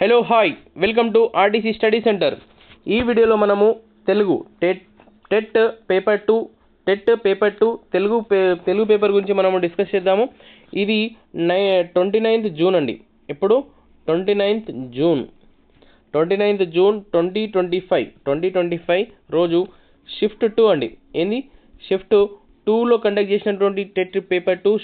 Hello hi welcome to RTC study centre. ఈ వీడియోలో మనము Telugu TET paper 2 Telugu paper గురించి మనము డిస్కస్ చేద్దాము. ఇది 29th జూన్ అండి. ఇప్పుడు 29th జూన్ 2025 రోజు షిఫ్ట్ 2 అండి. ఏంది షిఫ్ట్ 2లో కండక్ట్ చేసినటువంటి టెట్ పేపర్ 2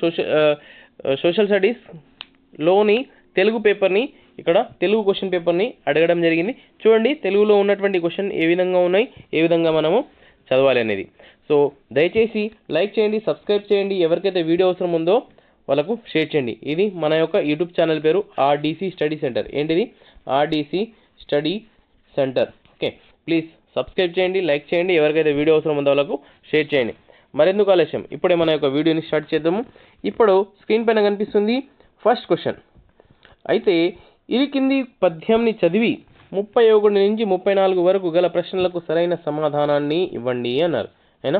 సోషల్ స్టడీస్లోని తెలుగు పేపర్ని, ఇక్కడ తెలుగు క్వశ్చన్ పేపర్ని అడగడం జరిగింది. చూడండి తెలుగులో ఉన్నటువంటి క్వశ్చన్ ఏ విధంగా ఉన్నాయి, ఏ విధంగా మనము చదవాలి అనేది. సో దయచేసి లైక్ చేయండి, సబ్స్క్రైబ్ చేయండి, ఎవరికైతే వీడియో అవసరం ఉందో వాళ్ళకు షేర్ చేయండి. ఇది మన యొక్క యూట్యూబ్ ఛానల్ పేరు ఆర్డీసీ స్టడీ సెంటర్. ఏంటిది? RDC study centre. Okay, please subscribe చేయండి, లైక్ చేయండి, ఎవరికైతే వీడియో అవసరం ఉందో వాళ్ళకు షేర్ చేయండి. మరెందుకు ఆలస్యం, ఇప్పుడే మన యొక్క వీడియోని స్టార్ట్ చేద్దాము. ఇప్పుడు స్క్రీన్ పైన కనిపిస్తుంది ఫస్ట్ క్వశ్చన్. అయితే ఇది కింది పద్యంని చదివి 31 నుంచి 34 వరకు గల ప్రశ్నలకు సరైన సమాధానాన్ని ఇవ్వండి అన్నారు. అయినా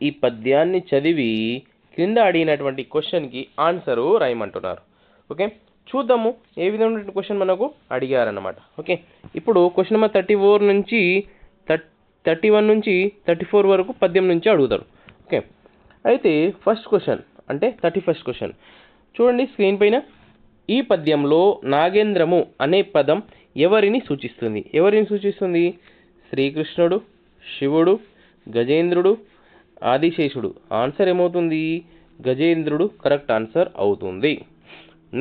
ఈ పద్యాన్ని చదివి క్రింద అడిగినటువంటి క్వశ్చన్కి ఆన్సరు రాయమంటున్నారు. ఓకే, చూద్దాము ఏ విధమైన క్వశ్చన్ మనకు అడిగారన్నమాట. ఓకే, ఇప్పుడు క్వశ్చన్ నెంబర్ 31 నుంచి 34 వరకు పద్యం నుంచి అడుగుతాడు. ఓకే, అయితే ఫస్ట్ క్వశ్చన్ అంటే 31st క్వశ్చన్ చూడండి స్క్రీన్ పైన. ఈ పద్యంలో నాగేంద్రము అనే పదం ఎవరిని సూచిస్తుంది? శ్రీకృష్ణుడు, శివుడు, గజేంద్రుడు, ఆదిశేషుడు. ఆన్సర్ ఏమవుతుంది? గజేంద్రుడు కరెక్ట్ ఆన్సర్ అవుతుంది.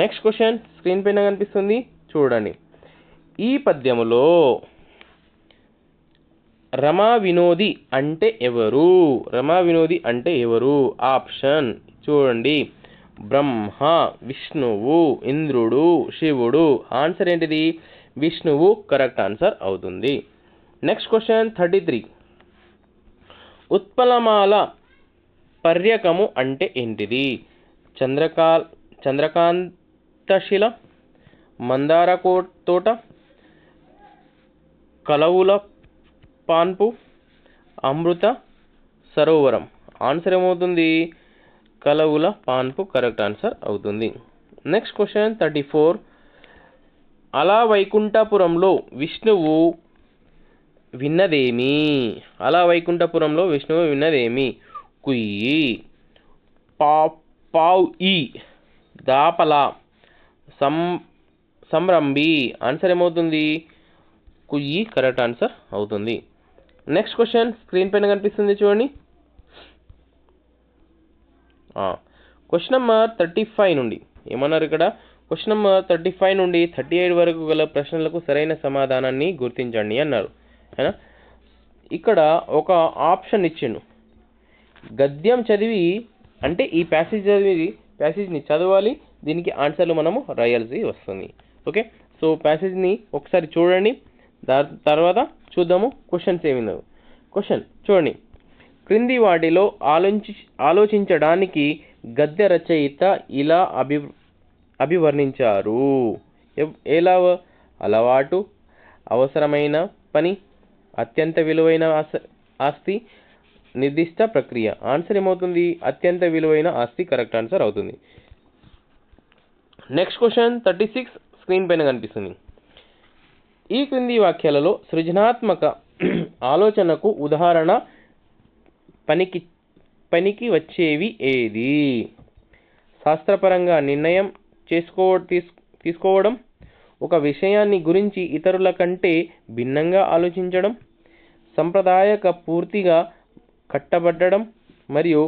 నెక్స్ట్ క్వశ్చన్ స్క్రీన్ పైన కనిపిస్తుంది చూడండి. ఈ పద్యములో రమా వినోది అంటే ఎవరు? ఆప్షన్ చూడండి, బ్రహ్మ, విష్ణువు, ఇంద్రుడు, శివుడు. ఆన్సర్ ఏంటిది? విష్ణువు కరెక్ట్ ఆన్సర్ అవుతుంది. Next question 33. ఉత్పలమాల పర్యకము అంటే ఏంటిది? చంద్రకాంతశిల, మందార తోట, కలవుల పాన్పు, అమృత సరోవరం. ఆన్సర్ ఏమవుతుంది? కలవుల పాన్పు కరెక్ట్ ఆన్సర్ అవుతుంది. Next question 34. అలా వైకుంఠపురంలో విష్ణువు విన్నదేమి? కుయ్యి, పావు, దాపల, సంరంభి. ఆన్సర్ ఏమవుతుంది? కుయ్యి కరెక్ట్ ఆన్సర్ అవుతుంది. నెక్స్ట్ క్వశ్చన్ స్క్రీన్ పైన కనిపిస్తుంది చూడండి. క్వశ్చన్ నెంబర్ 35 నుండి ఏమన్నారు ఇక్కడ? క్వశ్చన్ నెంబర్ 35 నుండి 38 వరకు గల ప్రశ్నలకు సరైన సమాధానాన్ని గుర్తించండి అన్నారు. అయినా ఇక్కడ ఒక ఆప్షన్ ఇచ్చిండు. గద్యం చదివి అంటే ఈ ప్యాసేజ్ని చదవాలి, దీనికి ఆన్సర్లు మనము రాయాల్సి వస్తుంది. ఓకే, సో ప్యాసేజ్ని ఒకసారి చూడండి, తర్వాత చూద్దాము క్వశ్చన్స్ ఏమిందో. క్వశ్చన్ చూడండి. క్రింది వాటిలో ఆలోచించడానికి గద్య రచయిత ఇలా అభివర్ణించారు. ఎలా? అలవాటు, అవసరమైన పని, అత్యంత విలువైన ఆస్తి, నిర్దిష్ట ప్రక్రియ. ఆన్సర్ ఏమవుతుంది? అత్యంత విలువైన ఆస్తి కరెక్ట్ ఆన్సర్ అవుతుంది. నెక్స్ట్ క్వశ్చన్ 36 స్క్రీన్ పైన కనిపిస్తుంది. ఈ క్రింది వాక్యాలలో సృజనాత్మక ఆలోచనకు ఉదాహరణ పనికి వచ్చేవి ఏది? శాస్త్రపరంగా నిర్ణయం తీసుకోవడం, ఒక విషయాన్ని గురించి ఇతరుల కంటే భిన్నంగా ఆలోచించడం, సంప్రదాయక పూర్తిగా కట్టబడడం, మరియు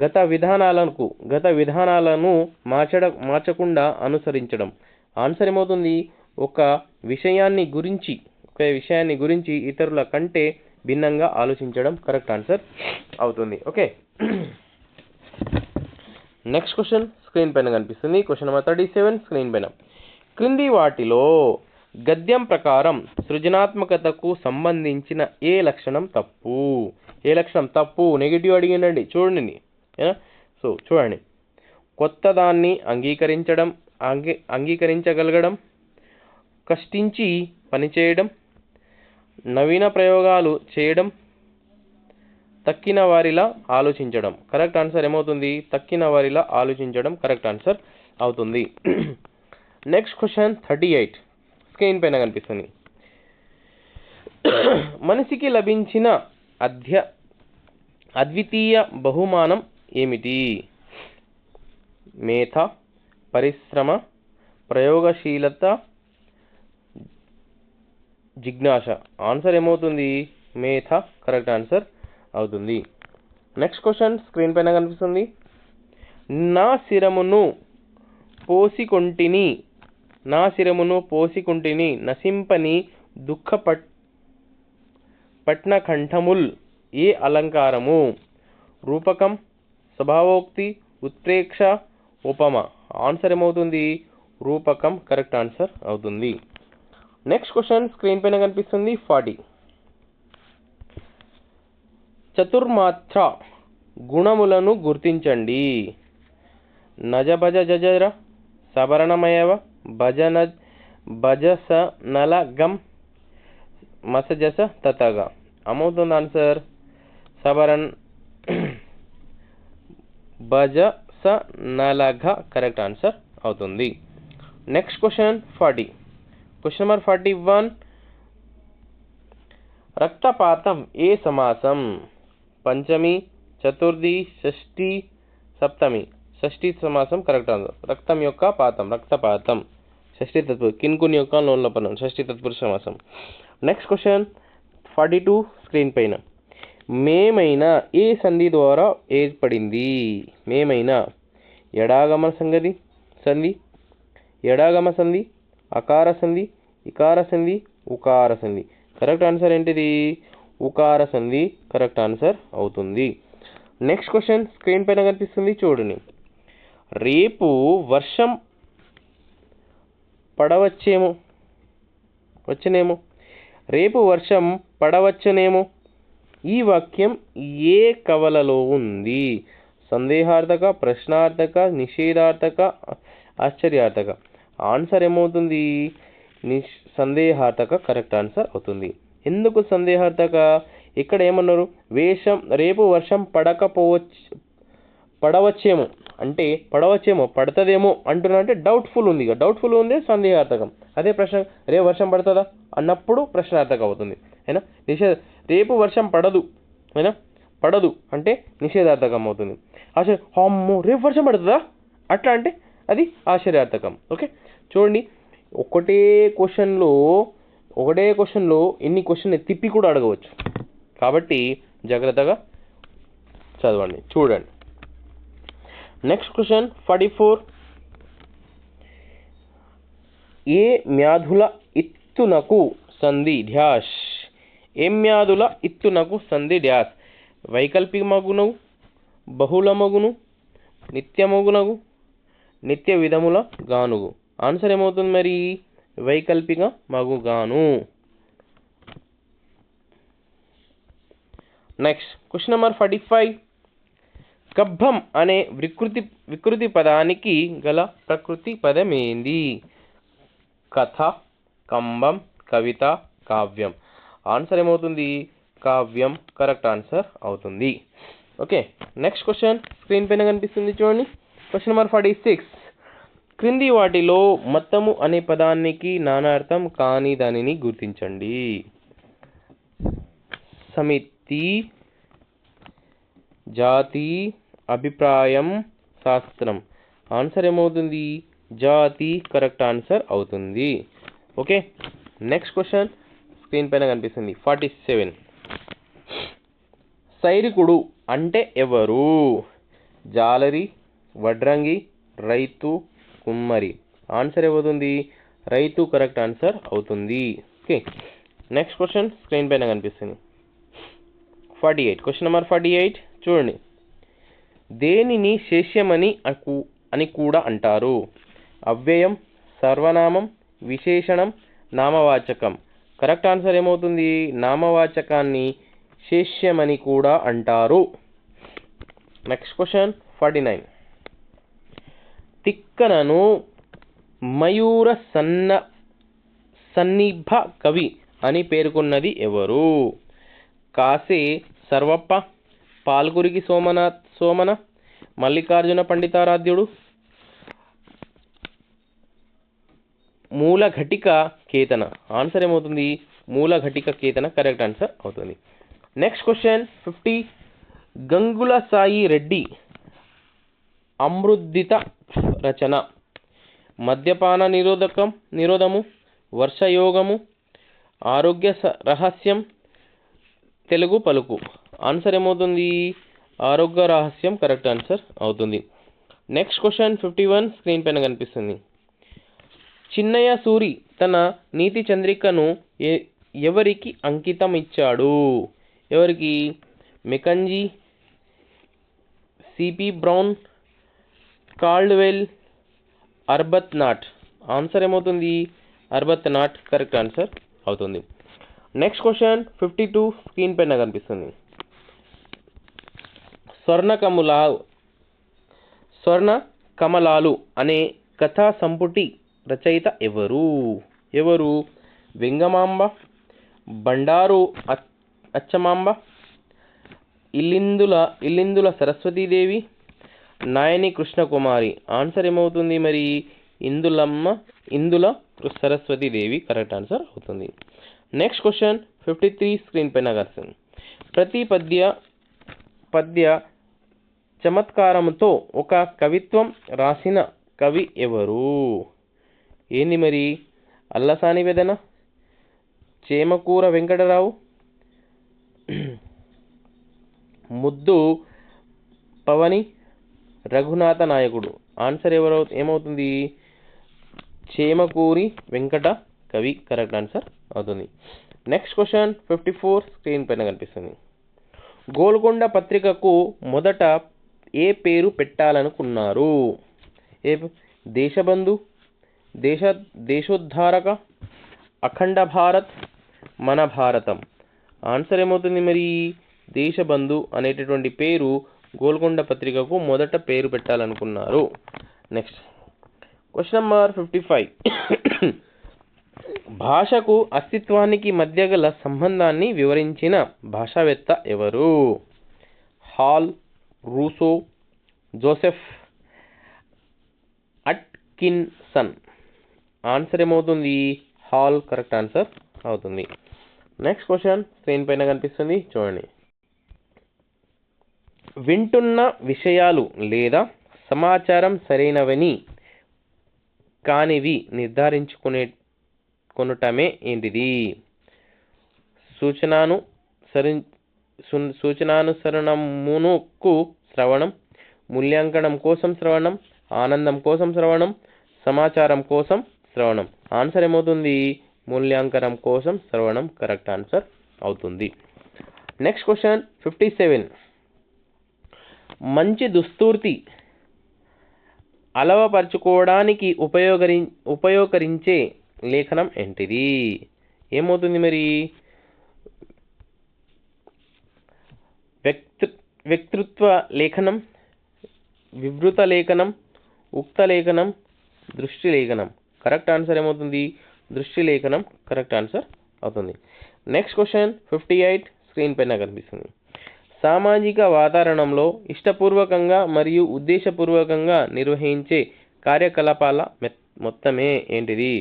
గత విధానాలను మార్చకుండా అనుసరించడం. ఆన్సర్ ఏమవుతుంది? ఒక విషయాన్ని గురించి ఇతరుల కంటే భిన్నంగా ఆలోచించడం కరెక్ట్ ఆన్సర్ అవుతుంది. ఓకే, నెక్స్ట్ క్వశ్చన్ స్క్రీన్ పైన కనిపిస్తుంది. క్వశ్చన్ నెంబర్ 37 స్క్రీన్ పైన. క్రింది వాటిలో గద్యం ప్రకారం సృజనాత్మకతకు సంబంధించిన ఏ లక్షణం తప్పు? నెగిటివ్ అడిగిందండి, చూడండి. సో చూడండి. కొత్త దాన్ని అంగీకరించగలగడం, కష్టించి పనిచేయడం, నవీన ప్రయోగాలు చేయడం, తక్కిన వారిలా ఆలోచించడం. కరెక్ట్ ఆన్సర్ ఏమవుతుంది? తక్కిన వారిలా ఆలోచించడం కరెక్ట్ ఆన్సర్ అవుతుంది. నెక్స్ట్ క్వశ్చన్ 38 స్క్రీన్ పైన కనిపిస్తుంది. మనిషికి లభించిన అద్వితీయ బహుమానం ఏమిటి? మేధ, పరిశ్రమ, ప్రయోగశీలత, జిజ్ఞాస. ఆన్సర్ ఏమవుతుంది? మేధ కరెక్ట్ ఆన్సర్ అవుతుంది. నెక్స్ట్ క్వశ్చన్ స్క్రీన్ పైన కనిపిస్తుంది. నా శిరమును పోసికొంటిని నశింపని దుఃఖ పట్న కంఠముల్ ఏ అలంకారము? రూపకం, స్వభావోక్తి, ఉత్ప్రేక్ష, ఉపమ. ఆన్సర్ ఏమవుతుంది? రూపకం కరెక్ట్ ఆన్సర్ అవుతుంది. నెక్స్ట్ క్వశ్చన్ స్క్రీన్ పైన కనిపిస్తుంది 40. చతుర్మాత్ర గుణములను గుర్తించండి. నజభజ జజర, సవరణమయవ, భజస నలగం, మసజస తతగా. అమవుతుంది ఆన్సర్ సవరణ భజస నలఘ కరెక్ట్ ఆన్సర్ అవుతుంది. Next question 40. Question number 41. రక్తపాతం ఏ సమాసం? పంచమి, చతుర్థి, షష్ఠి, సప్తమి. షష్ఠి సమాసం కరెక్ట్ ఆన్సర్. రక్తం యొక్క పాతం, రక్తపాతం. షష్ఠి తత్పురుష, కిన్కుని యొక్క లోన్లపనం, షష్ఠి తత్పురుష సమాసం. నెక్స్ట్ క్వశ్చన్ 42 స్క్రీన్ పైన. మేమైనా ఏ సంధి ద్వారా ఏర్పడింది? మేమైనా ఎడాగమ సంధి, ఎడాగమ సంధి, అకార సంధి, ఇకార సంధి, ఉకార సంధి. కరెక్ట్ ఆన్సర్ ఏంటిది? ఉకార సంధి కరెక్ట్ ఆన్సర్ అవుతుంది. నెక్స్ట్ క్వశ్చన్ స్క్రీన్ పైన కనిపిస్తుంది చూడండి. రేపు వర్షం వచ్చనేమో. రేపు వర్షం పడవచ్చనేమో. ఈ వాక్యం ఏ కవలలో ఉంది? సందేహార్థక, ప్రశ్నార్థక, నిషేధార్థక, ఆశ్చర్యార్థక. ఆన్సర్ ఏమవుతుంది? సందేహార్థక కరెక్ట్ ఆన్సర్ అవుతుంది. ఎందుకు సందేహార్థక? ఇక్కడ ఏమన్నారు? రేపు వర్షం పడవచ్చేమో అంటే పడుతుందేమో అంటున్నా అంటే డౌట్ఫుల్ ఉంది. డౌట్ఫుల్ ఉంది సందేహార్థకం. అదే ప్రశ్న రేపు వర్షం పడుతుందా అన్నప్పుడు ప్రశ్నార్థకం అవుతుంది. అయినా రేపు వర్షం పడదు అంటే నిషేధార్థకం అవుతుంది. అమ్మో రేపు వర్షం పడుతుందా అట్లా అంటే అది ఆశ్చర్యార్థకం. ఓకే చూడండి, ఒకటే క్వశ్చన్లో ఎన్ని క్వశ్చన్ తిప్పి కూడా అడగవచ్చు. కాబట్టి జాగ్రత్తగా చదవండి, చూడండి. Next question 44. ఏ మ్యాధుల ఇత్తునకు సంధి డ్యాష్? ఏమ్యాదుల ఇత్తునకు సంధి డ్యాష్? వైకల్పికమగునగు, బహుళమగును, నిత్యమగునగు, నిత్య విధముల గానుగు. ఆన్సర్ ఏమవుతుంది మరి? వైకల్పిక మగుగాను. Next question number 45. కబ్బం అనే వికృతి పదానికి గల ప్రకృతి పదమేంది? కథ, కంబం, కవిత, కావ్యం. ఆన్సర్ ఏమవుతుంది? కావ్యం కరెక్ట్ ఆన్సర్ అవుతుంది. ఓకే నెక్స్ట్ క్వశ్చన్ స్క్రీన్ పైన కనిపిస్తుంది చూడండి. Question number 46. క్రింది వాటిలో మతము అనే పదానికి నానార్థం కాని దానిని గుర్తించండి. సమితి, జాతి, అభిప్రాయం, శాస్త్రం. ఆన్సర్ ఏమవుతుంది? జాతి కరెక్ట్ ఆన్సర్ అవుతుంది. ఓకే నెక్స్ట్ క్వశ్చన్ స్క్రీన్ పైన కనిపిస్తుంది 47. సైనికుడు అంటే ఎవరు? జాలరి, వడ్రంగి, రైతు, కుమ్మరి. ఆన్సర్ ఏమవుతుంది? రైతు కరెక్ట్ ఆన్సర్ అవుతుంది. ఓకే నెక్స్ట్ క్వశ్చన్ స్క్రీన్ పైన కనిపిస్తుంది 48. క్వశ్చన్ నెంబర్ 48 చూడండి. దేనిని శేష్యమని అని కూడా అంటారు? అవ్యయం, సర్వనామం, విశేషణం, నామవాచకం. కరెక్ట్ ఆన్సర్ ఏమవుతుంది? నామవాచకాన్ని శేష్యమని కూడా అంటారు. Next question 49. తిక్కనను మయూర సన్నిభ కవి అని పేర్కొన్నది ఎవరు? కాసే సర్వప్ప, పాల్కురికి సోమన, మల్లికార్జున పండితారాధ్యుడు, మూలఘటిక కేతన. ఆన్సర్ ఏమవుతుంది? మూలఘటిక కేతన కరెక్ట్ ఆన్సర్ అవుతుంది. Next question 50. గంగుల సాయి రెడ్డి అమృద్దిత రచన. మద్యపాన నిరోధము, వర్షయోగము, ఆరోగ్య రహస్యం, తెలుగు పలుకు. ఆన్సర్ ఏమవుతుంది? ఆరోగ్య రహస్యం కరెక్ట్ ఆన్సర్ అవుతుంది. నెక్స్ట్ క్వశ్చన్ 51 స్క్రీన్ పైన కనిపిస్తుంది. చిన్నయ్య సూరి తన నీతి చంద్రికను ఎవరికి అంకితం ఇచ్చాడు? ఎవరికి? Mackenzie, CP Brown, Caldwell, Arbuthnot. Answer ఏమవుతుంది? అర్బత్ నాట్ కరెక్ట్ ఆన్సర్ అవుతుంది. నెక్స్ట్ క్వశ్చన్ 52 స్క్రీన్ పైన కనిపిస్తుంది. స్వర్ణ కమలాలు అనే కథా సంపుటి రచయిత ఎవరు? వెంగమాంబ, బండారు అచ్చమాంబ, ఇల్లిందుల సరస్వతీదేవి, నాయని కృష్ణకుమారి. ఆన్సర్ ఏమవుతుంది మరి? ఇందుల సరస్వతీదేవి కరెక్ట్ ఆన్సర్ అవుతుంది. నెక్స్ట్ క్వశ్చన్ 53 స్క్రీన్ పైన కనిపిస్తుంది. ప్రతి పద్య చమత్కారంతో ఒక కవిత్వం రాసిన కవి ఎవరు? ఏంది మరి? అల్లసాని వేదన, చేమకూర వెంకటరావు, ముద్దు పవని, రఘునాథ నాయకుడు. ఆన్సర్ ఏమవుతుంది? చేమకూరి వెంకట కవి కరెక్ట్ ఆన్సర్ అవుతుంది. నెక్స్ట్ క్వశ్చన్ 54 స్క్రీన్ పైన కనిపిస్తుంది. గోల్కొండ పత్రికకు మొదట ఏ పేరు పెట్టాలనుకున్నారు? దేశబంధు, దేశోద్ధారక, అఖండ భారత్, మన భారతం. ఆన్సర్ ఏమవుతుంది మరి? దేశబంధు అనేటటువంటి పేరు గోల్కొండ పత్రికకు మొదట పేరు పెట్టాలనుకున్నారు. Next question number 55. భాషకు అస్తిత్వానికి మధ్య గల సంబంధాన్ని వివరించిన భాషావేత్త ఎవరు? Hall, Russo, Joseph Atkinson. Answer ఏమవుతుంది? హాల్ కరెక్ట్ ఆన్సర్ అవుతుంది. నెక్స్ట్ క్వశ్చన్ స్క్రీన్ పైన కనిపిస్తుంది చూడండి. వింటున్న విషయాలు లేదా సమాచారం సరైనవని కానివి నిర్ధారించుకొనుటమే ఏంటిది? సూచనానుసరణమునకు శ్రవణం, మూల్యాంకనం కోసం శ్రవణం, ఆనందం కోసం శ్రవణం, సమాచారం కోసం శ్రవణం. ఆన్సర్ ఏమవుతుంది? మూల్యాంకనం కోసం శ్రవణం కరెక్ట్ ఆన్సర్ అవుతుంది. Next question 57. మంచి దుస్తుర్తి అలవపరుచుకోవడానికి ఉపయోగరించే లేఖనం ఏంటిది? ఏమవుతుంది మరి? వ్యక్తృత్వ లేఖనం, వివృత లేఖనం, ఉక్త లేఖనం, దృష్టి లేఖనం. కరెక్ట్ ఆన్సర్ ఏమవుతుంది? దృష్టి లేఖనం కరెక్ట్ ఆన్సర్ అవుతుంది. నెక్స్ట్ క్వశ్చన్ 58 స్క్రీన్ పైన కనిపిస్తుంది. సామాజిక వాతావరణంలో ఇష్టపూర్వకంగా మరియు ఉద్దేశపూర్వకంగా నిర్వహించే కార్యకలాపాల మొత్తమే ఏంటిది?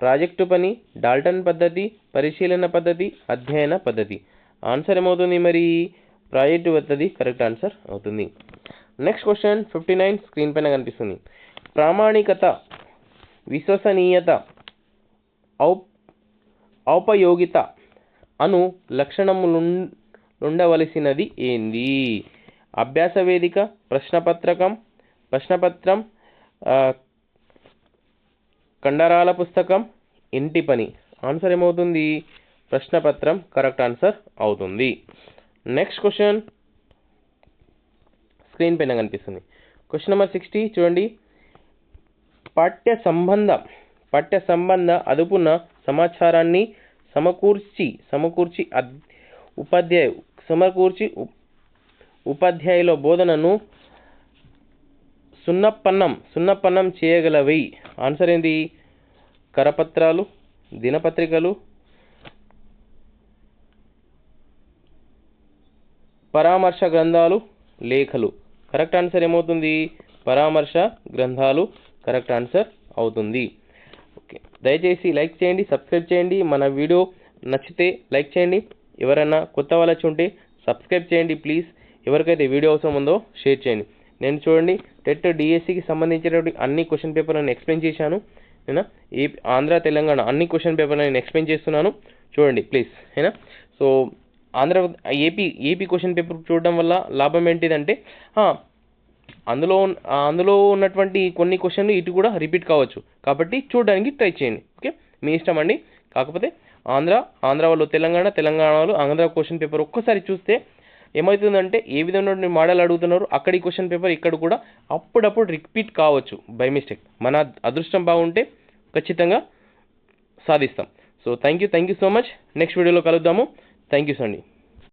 ప్రాజెక్టు పని, డాల్టన్ పద్ధతి, పరిశీలన పద్ధతి, అధ్యయన పద్ధతి. ఆన్సర్ ఏమవుతుంది మరి? ప్రాజెక్టు పద్ధతి కరెక్ట్ ఆన్సర్ అవుతుంది. నెక్స్ట్ క్వశ్చన్ 59 స్క్రీన్ పైన కనిపిస్తుంది. ప్రామాణికత, విశ్వసనీయత, ఔపయోగిత అను లక్షణములుండవలసినది ఏంది? అభ్యాస వేదిక, ప్రశ్నపత్రం, కండరాల పుస్తకం, ఇంటి పని. ఆన్సర్ ఏమవుతుంది? ప్రశ్నపత్రం కరెక్ట్ ఆన్సర్ అవుతుంది. నెక్స్ట్ క్వశ్చన్ స్క్రీన్ పైన కనిపిస్తుంది. క్వశ్చన్ నెంబర్ 60 చూడండి. పాఠ్య సంబంధ అదుపున సమాచారాన్ని సమకూర్చి ఉపాధ్యాయుల బోధనను సున్నపన్నం చేయగలవి. ఆన్సర్ ఏంటి? కరపత్రాలు, దినపత్రికలు, పరామర్శ గ్రంథాలు, లేఖలు. కరెక్ట్ ఆన్సర్ ఏమవుతుంది? పరామర్శ గ్రంథాలు కరెక్ట్ ఆన్సర్ అవుతుంది. ఓకే. దయచేసి లైక్ చేయండి, సబ్స్క్రైబ్ చేయండి. మన వీడియో నచ్చితే లైక్ చేయండి. ఎవరైనా కొత్త వాళ్ళు వచ్చి ఉంటే సబ్స్క్రైబ్ చేయండి ప్లీజ్. ఎవరికైతే వీడియో అవసరం ఉందో షేర్ చేయండి. నేను చూడండి టెట్ డిఎస్సికి సంబంధించినటువంటి అన్ని క్వశ్చన్ పేపర్ నేను ఎక్స్ప్లెయిన్ చేశాను. ఏనా ఆంధ్ర తెలంగాణ అన్ని క్వశ్చన్ పేపర్ నేను ఎక్స్ప్లెయిన్ చేస్తున్నాను, చూడండి ప్లీజ్. ఏనా సో ఏపీ క్వశ్చన్ పేపర్ చూడడం వల్ల లాభం ఏంటిదంటే అందులో ఉన్నటువంటి కొన్ని క్వశ్చన్లు ఇటు కూడా రిపీట్ కావచ్చు, కాబట్టి చూడడానికి ట్రై చేయండి. ఓకే, మీ ఇష్టం అండి. కాకపోతే ఆంధ్ర వాళ్ళు తెలంగాణ వాళ్ళు ఆంధ్ర క్వశ్చన్ పేపర్ ఒక్కసారి చూస్తే ఏమవుతుందంటే ఏ విధమైన మోడల్ అడుగుతున్నారు అక్కడి క్వశ్చన్ పేపర్ ఇక్కడ కూడా అప్పుడప్పుడు రిపీట్ కావచ్చు బై మిస్టేక్. మన అదృష్టం బాగుంటే ఖచ్చితంగా సాధిస్తాం. So thank you so much. Next వీడియోలో కలుద్దాము. థ్యాంక్ యూ అండి.